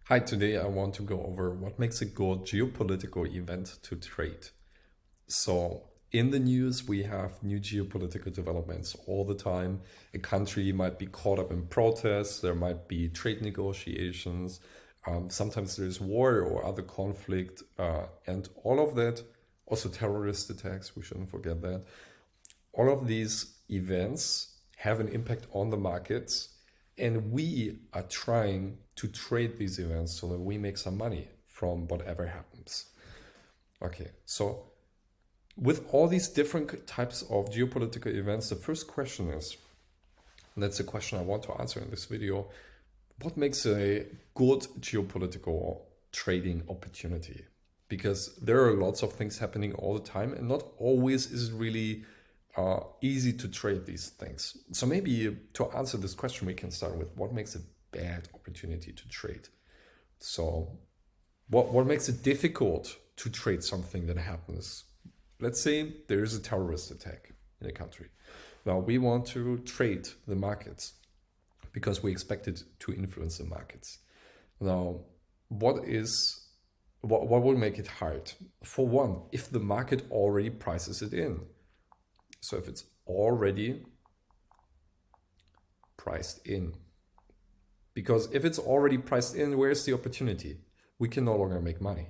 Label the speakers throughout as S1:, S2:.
S1: Hi, today I want to go over what makes a good geopolitical event to trade. So, in the news, we have new geopolitical developments all the time. A country might be caught up in protests, there might be trade negotiations, sometimes there's war or other conflict, and all of that, also terrorist attacks, we shouldn't forget that. All of these events have an impact on the markets, and we are trying to trade these events so that we make some money from whatever happens. Okay, so with all these different types of geopolitical events, the first question is, and that's the question I want to answer in this video, what makes a good geopolitical trading opportunity? Because there are lots of things happening all the time, and not always is it really easy to trade these things. So maybe to answer this question, we can start with what makes a bad opportunity to trade. So what makes it difficult to trade something that happens? Let's say there is a terrorist attack in a country. Now we want to trade the markets because we expect it to influence the markets. Now, what will make it hard? For one, if the market already prices it in. So if it's already priced in. Because if it's already priced in, where's the opportunity? We can no longer make money.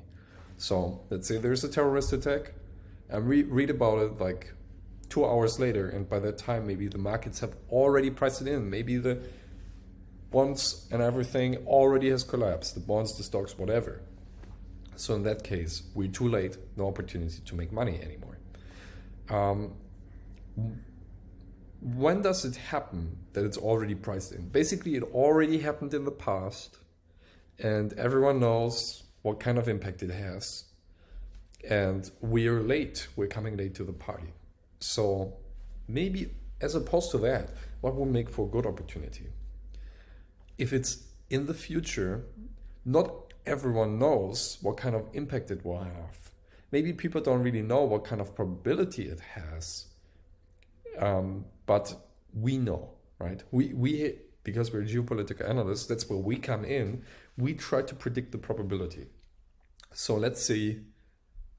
S1: So let's say there's a terrorist attack and we read about it like 2 hours later, and by that time maybe the markets have already priced it in. Maybe the bonds and everything already has collapsed, the bonds, the stocks, whatever. So in that case, we're too late, no opportunity to make money anymore. When does it happen that it's already priced in? Basically, it already happened in the past, and everyone knows what kind of impact it has. And we're late, we're coming late to the party. So maybe as opposed to that, what will make for a good opportunity? If it's in the future, not everyone knows what kind of impact it will have. Maybe people don't really know what kind of probability it has, but we know, right? We because we're geopolitical analysts, that's where we come in. We try to predict the probability. So let's say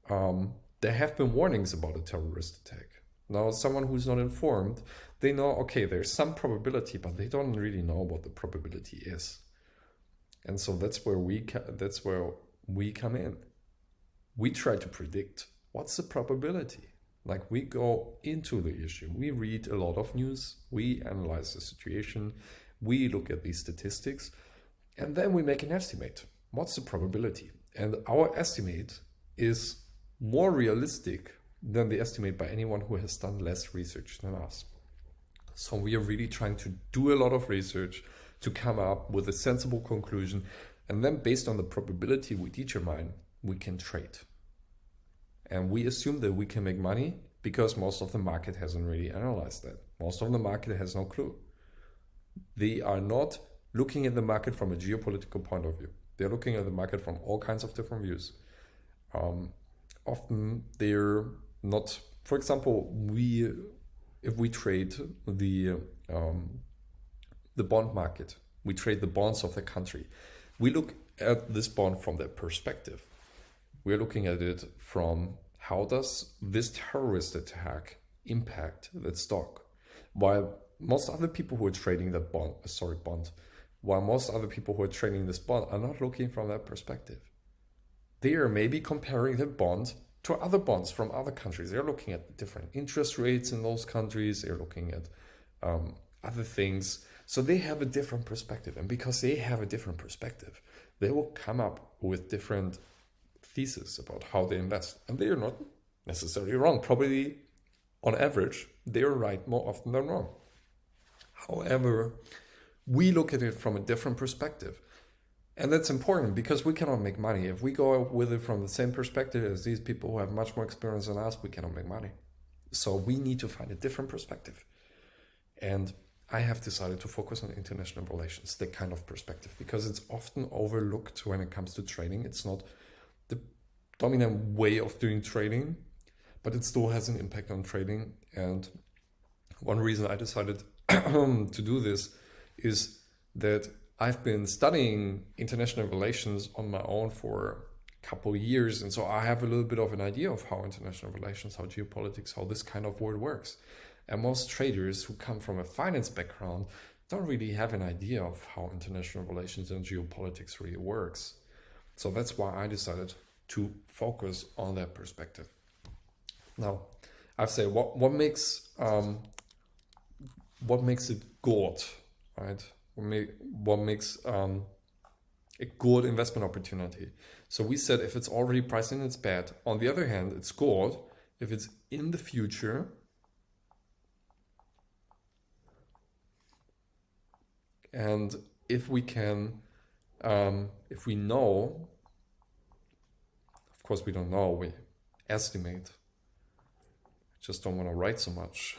S1: there have been warnings about a terrorist attack. Now, someone who's not informed, they know, okay, there's some probability, but they don't really know what the probability is. And so that's where we come in. We try to predict what's the probability. Like, we go into the issue, we read a lot of news, we analyze the situation, we look at these statistics, and then we make an estimate. What's the probability? And our estimate is more realistic than the estimate by anyone who has done less research than us. So we are really trying to do a lot of research to come up with a sensible conclusion, and then based on the probability we determine, we can trade. And we assume that we can make money because most of the market hasn't really analyzed that. Most of the market has no clue. They are not looking at the market from a geopolitical point of view. They're looking at the market from all kinds of different views. Often they're not, for example, if we trade the bond market, we trade the bonds of the country. We look at this bond from their perspective. We're looking at it from how does this terrorist attack impact that stock? While most other people who are trading that bond, while most other people who are trading this bond are not looking from that perspective. They are maybe comparing the bond to other bonds from other countries. They're looking at different interest rates in those countries. They're looking at other things. So they have a different perspective. And because they have a different perspective, they will come up with different thesis about how they invest. And they are not necessarily wrong. Probably on average, they are right more often than wrong. However, we look at it from a different perspective. And that's important because we cannot make money. If we go with it from the same perspective as these people who have much more experience than us, we cannot make money. So we need to find a different perspective. And I have decided to focus on international relations, that kind of perspective, because it's often overlooked when it comes to trading. It's not the dominant way of doing trading, but it still has an impact on trading. And one reason I decided to do this is that I've been studying international relations on my own for a couple of years, and so I have a little bit of an idea of how international relations, how geopolitics, how this kind of world works. And most traders who come from a finance background don't really have an idea of how international relations and geopolitics really works. So that's why I decided to focus on that perspective. Now, I've said what makes it good, right? What makes a good investment opportunity? So we said if it's already priced in, it's bad. On the other hand, it's good if it's in the future and if we can, if we know, of course we don't know, we estimate. Just don't want to write so much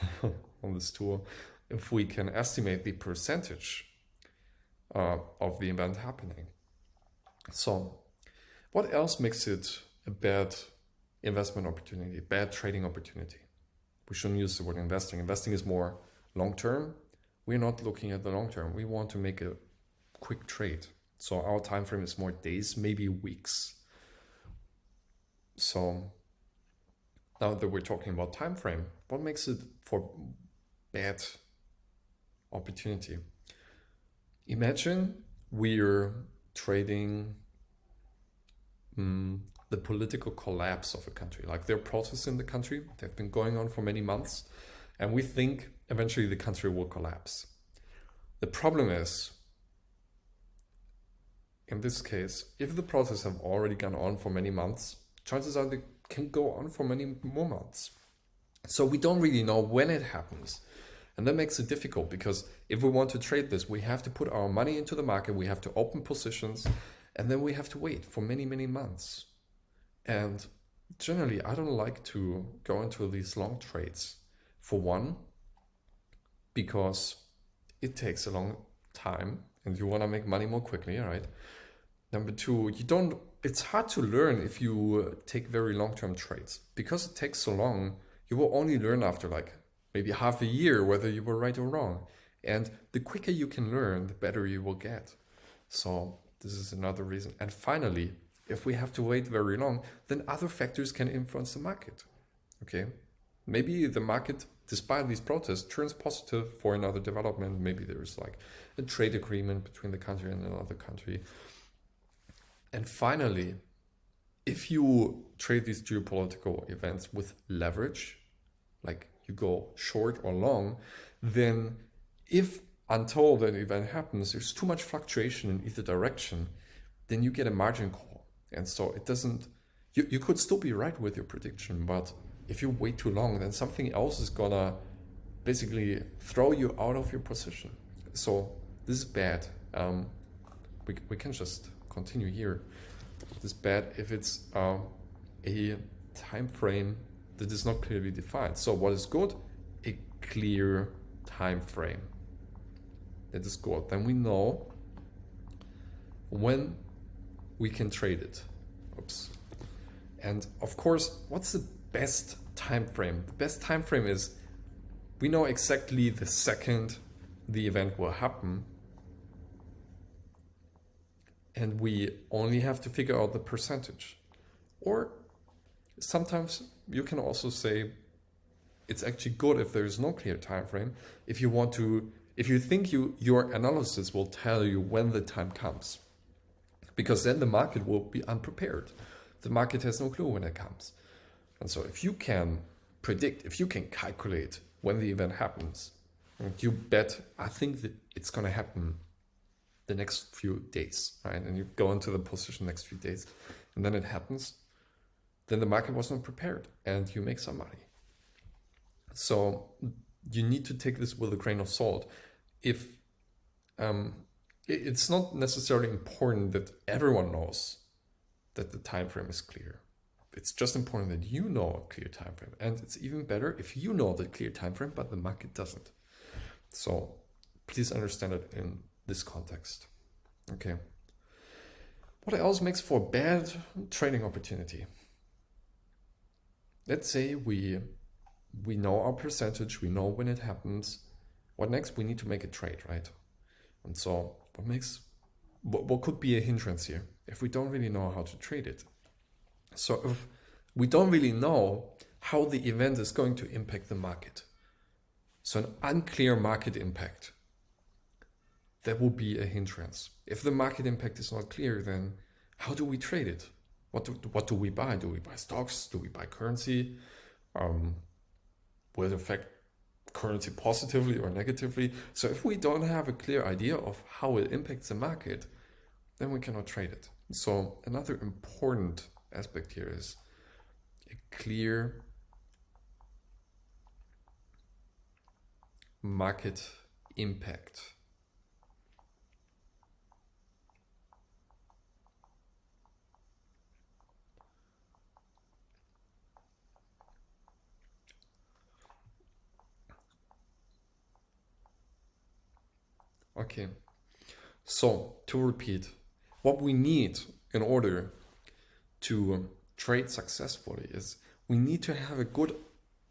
S1: on this tool. If we can estimate the percentage of the event happening. So what else makes it a bad investment opportunity, bad trading opportunity? We shouldn't use the word investing. Investing is more long-term. We're not looking at the long-term. We want to make a quick trade. So our time frame is more days, maybe weeks. So now that we're talking about time frame, what makes it for bad opportunity? Imagine we're trading the political collapse of a country. Like there are protests in the country, they've been going on for many months, and we think eventually the country will collapse. The problem is, in this case, if the protests have already gone on for many months, chances are they can go on for many more months. So we don't really know when it happens. And that makes it difficult because if we want to trade this, we have to put our money into the market, we have to open positions, and then we have to wait for many, many months. And generally, I don't like to go into these long trades. For one, because it takes a long time and you want to make money more quickly, right? Number two, it's hard to learn if you take very long-term trades. Because it takes so long, you will only learn after like maybe half a year whether you were right or wrong. And the quicker you can learn, the better you will get. So this is another reason. And finally, if we have to wait very long, then other factors can influence the market. Okay, maybe the market, despite these protests, turns positive for another development. Maybe there's like a trade agreement between the country and another country. And finally, if you trade these geopolitical events with leverage, like you go short or long, then if until that event happens, there's too much fluctuation in either direction, then you get a margin call. And so it doesn't, you could still be right with your prediction, but if you wait too long, then something else is gonna basically throw you out of your position. So this is bad. We can just continue here. This is bad if it's a time frame that is not clearly defined. So what is good? A clear time frame. That is good. Then we know when we can trade it. Oops. And of course, what's the best time frame? The best time frame is we know exactly the second the event will happen, and we only have to figure out the percentage. Or sometimes you can also say it's actually good if there is no clear time frame. If you think your analysis will tell you when the time comes, because then the market will be unprepared. The market has no clue when it comes. And so if you can predict, if you can calculate when the event happens, and you bet, I think that it's going to happen the next few days, right? And you go into the position next few days, and then it happens, then the market was not prepared and you make some money. So you need to take this with a grain of salt. If it's not necessarily important that everyone knows that the time frame is clear. It's just important that you know a clear time frame, and it's even better if you know the clear time frame, but the market doesn't. So please understand it in this context. Okay. What else makes for bad trading opportunity? Let's say we know our percentage, we know when it happens. What next? We need to make a trade, right? And so what makes what could be a hindrance here if we don't really know how to trade it? So if we don't really know how the event is going to impact the market, so an unclear market impact, that will be a hindrance. If the market impact is not clear, then how do we trade it? What do we buy? Do we buy stocks? Do we buy currency? Will it affect currency positively or negatively? So if we don't have a clear idea of how it impacts the market, then we cannot trade it. So another important aspect here is a clear market impact. Okay, so to repeat, what we need in order to trade successfully is we need to have a good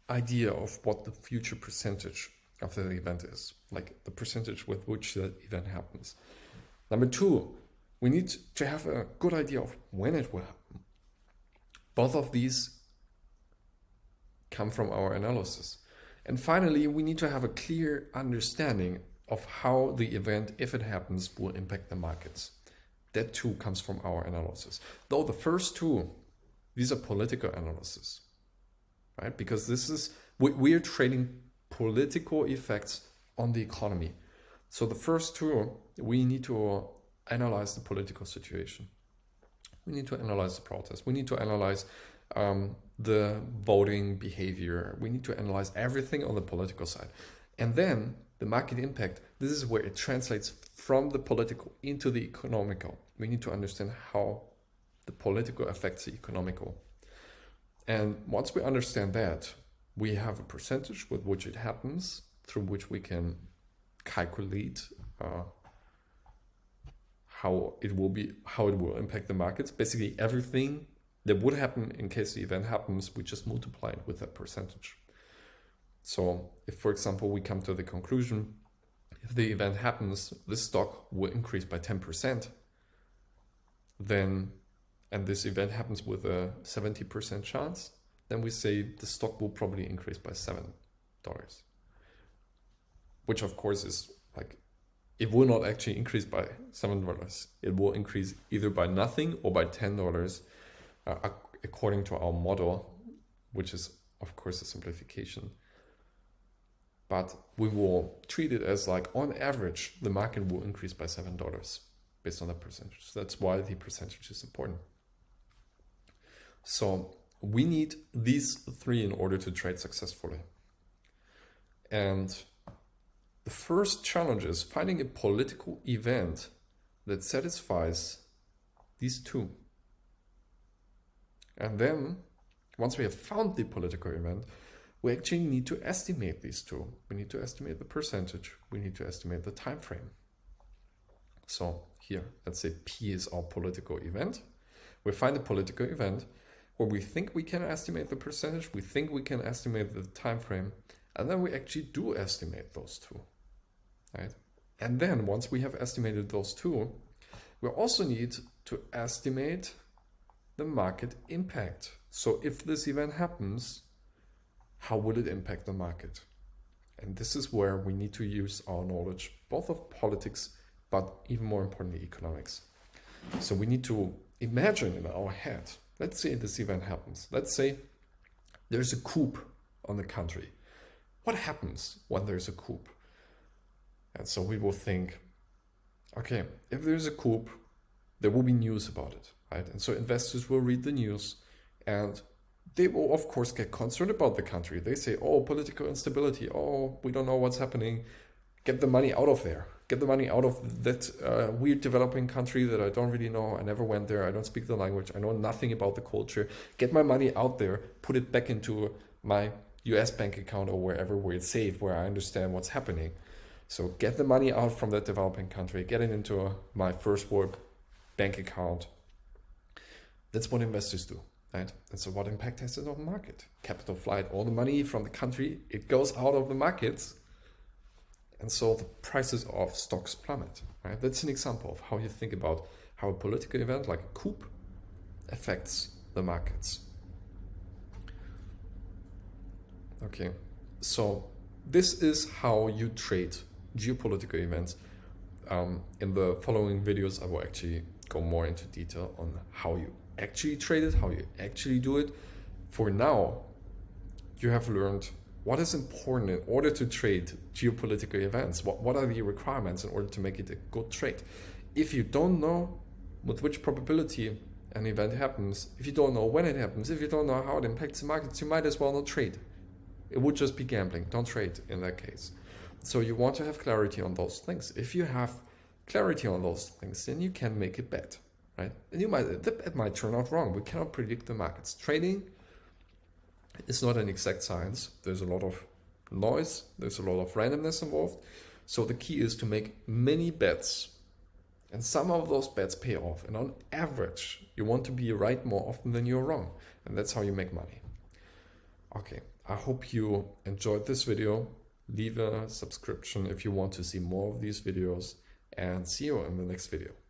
S1: idea of what the future percentage of the event is, like the percentage with which the event happens. Number two, we need to have a good idea of when it will happen. Both of these come from our analysis. And finally, we need to have a clear understanding of how the event, if it happens, will impact the markets. That too comes from our analysis. Though the first two, these are political analysis, right? Because we're trading political effects on the economy. So the first two, we need to analyze the political situation. We need to analyze the protest. We need to analyze the voting behavior. We need to analyze everything on the political side. And then the market impact, this is where it translates from the political into the economical. We need to understand how the political affects the economical. And once we understand that, we have a percentage with which it happens, through which we can calculate how it will impact the markets. Basically everything that would happen in case the event happens, we just multiply it with that percentage. So if, for example, we come to the conclusion, if the event happens, this stock will increase by 10%, then, and this event happens with a 70% chance, then we say the stock will probably increase by $7, which of course is like, it will not actually increase by $7. It will increase either by nothing or by $10, according to our model, which is of course a simplification. But we will treat it as like, on average, the market will increase by $7 based on the percentage. That's why the percentage is important. So we need these three in order to trade successfully. And the first challenge is finding a political event that satisfies these two. And then, once we have found the political event, we actually need to estimate these two. We need to estimate the percentage. We need to estimate the time frame. So here, let's say P is our political event. We find a political event where we think we can estimate the percentage, we think we can estimate the time frame, and then we actually do estimate those two, right? And then once we have estimated those two, we also need to estimate the market impact. So if this event happens, how will it impact the market? And this is where we need to use our knowledge, both of politics, but even more importantly, economics. So we need to imagine in our head, let's say this event happens. Let's say there's a coup on the country. What happens when there's a coup? And so we will think, okay, if there's a coup, there will be news about it, right? And so investors will read the news and they will, of course, get concerned about the country. They say, oh, political instability. Oh, we don't know what's happening. Get the money out of there. Get the money out of that weird developing country that I don't really know. I never went there. I don't speak the language. I know nothing about the culture. Get my money out there. Put it back into my US bank account or wherever where it's safe, where I understand what's happening. So get the money out from that developing country. Get it into my first world bank account. That's what investors do. Right? And so what impact has it on the market? Capital flight, all the money from the country, it goes out of the markets. And so the prices of stocks plummet, right? That's an example of how you think about how a political event like a coup affects the markets. Okay, so this is how you trade geopolitical events. In the following videos, I will actually go more into detail on how you actually trade it, how you actually do it. For now, you have learned what is important in order to trade geopolitical events. What are the requirements in order to make it a good trade? If you don't know with which probability an event happens, if you don't know when it happens, if you don't know how it impacts the markets, you might as well not trade. It would just be gambling. Don't trade in that case. So you want to have clarity on those things. If you have clarity on those things, then you can make a bet, right? And it might turn out wrong. We cannot predict the markets. Trading is not an exact science. There's a lot of noise. There's a lot of randomness involved. So the key is to make many bets, and some of those bets pay off. And on average, you want to be right more often than you're wrong. And that's how you make money. Okay, I hope you enjoyed this video. Leave a subscription if you want to see more of these videos, and see you in the next video.